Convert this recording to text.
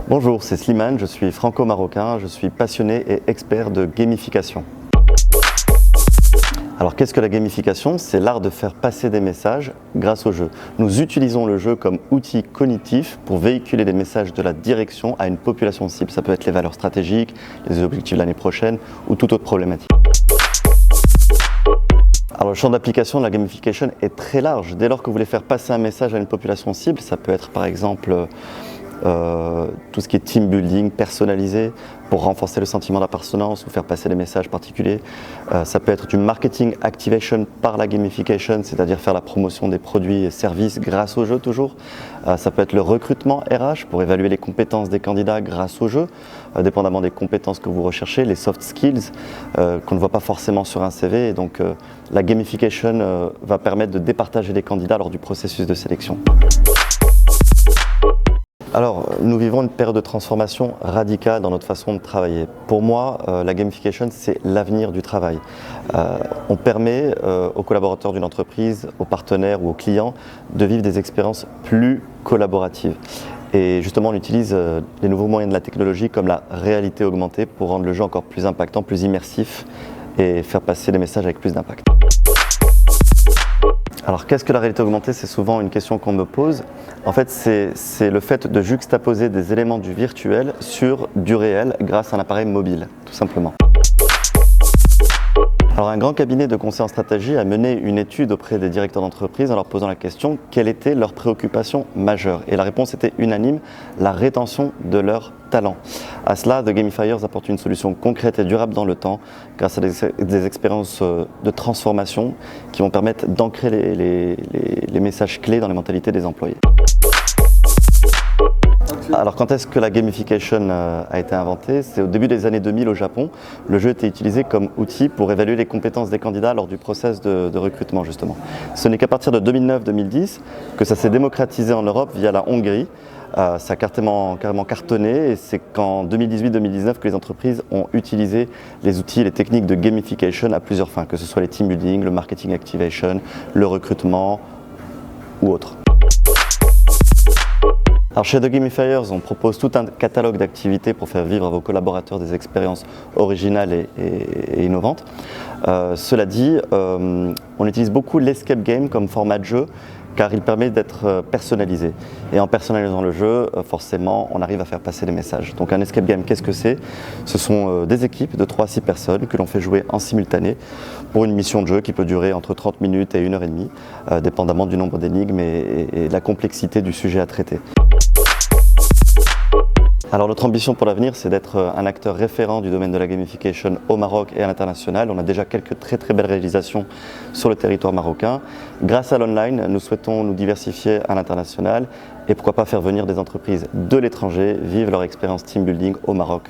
Bonjour, c'est Slimane, je suis franco-marocain, je suis passionné et expert de gamification. Alors qu'est-ce que la gamification? C'est l'art de faire passer des messages grâce au jeu. Nous utilisons le jeu comme outil cognitif pour véhiculer des messages de la direction à une population cible. Ça peut être les valeurs stratégiques, les objectifs de l'année prochaine ou toute autre problématique. Alors le champ d'application de la gamification est très large. Dès lors que vous voulez faire passer un message à une population cible, ça peut être par exemple tout ce qui est team building personnalisé pour renforcer le sentiment d'appartenance ou faire passer des messages particuliers. Ça peut être du marketing activation par la gamification, c'est-à-dire faire la promotion des produits et services grâce au jeu toujours. Ça peut être le recrutement RH pour évaluer les compétences des candidats grâce au jeu, dépendamment des compétences que vous recherchez, les soft skills qu'on ne voit pas forcément sur un CV. Et donc la gamification va permettre de départager les candidats lors du processus de sélection. Alors, nous vivons une période de transformation radicale dans notre façon de travailler. Pour moi, la gamification, c'est l'avenir du travail. On permet aux collaborateurs d'une entreprise, aux partenaires ou aux clients de vivre des expériences plus collaboratives. Et justement, on utilise les nouveaux moyens de la technologie comme la réalité augmentée pour rendre le jeu encore plus impactant, plus immersif et faire passer les messages avec plus d'impact. Alors qu'est-ce que la réalité augmentée? C'est souvent une question qu'on me pose. En fait, c'est le fait de juxtaposer des éléments du virtuel sur du réel grâce à un appareil mobile, tout simplement. Alors un grand cabinet de conseil en stratégie a mené une étude auprès des directeurs d'entreprise en leur posant la question quelle était leur préoccupation majeure. Et la réponse était unanime, la rétention de leurs talents. À cela, The Gamifiers apporte une solution concrète et durable dans le temps grâce à des expériences de transformation qui vont permettre d'ancrer les messages clés dans les mentalités des employés. Alors quand est-ce que la gamification a été inventée? C'est au début des années 2000 au Japon. Le jeu était utilisé comme outil pour évaluer les compétences des candidats lors du process de recrutement justement. Ce n'est qu'à partir de 2009-2010 que ça s'est démocratisé en Europe via la Hongrie. Ça a carrément cartonné et c'est qu'en 2018-2019 que les entreprises ont utilisé les outils et les techniques de gamification à plusieurs fins, que ce soit les team building, le marketing activation, le recrutement ou autres. Alors chez The Gamifiers, on propose tout un catalogue d'activités pour faire vivre à vos collaborateurs des expériences originales et innovantes. Cela dit, on utilise beaucoup l'escape game comme format de jeu car il permet d'être personnalisé. Et en personnalisant le jeu, forcément, on arrive à faire passer des messages. Donc un escape game, qu'est-ce que c'est? Ce sont des équipes de 3 à 6 personnes que l'on fait jouer en simultané pour une mission de jeu qui peut durer entre 30 minutes et 1h30, dépendamment du nombre d'énigmes et de la complexité du sujet à traiter. Alors notre ambition pour l'avenir, c'est d'être un acteur référent du domaine de la gamification au Maroc et à l'international. On a déjà quelques très belles réalisations sur le territoire marocain. Grâce à l'online, nous souhaitons nous diversifier à l'international et pourquoi pas faire venir des entreprises de l'étranger vivre leur expérience team building au Maroc.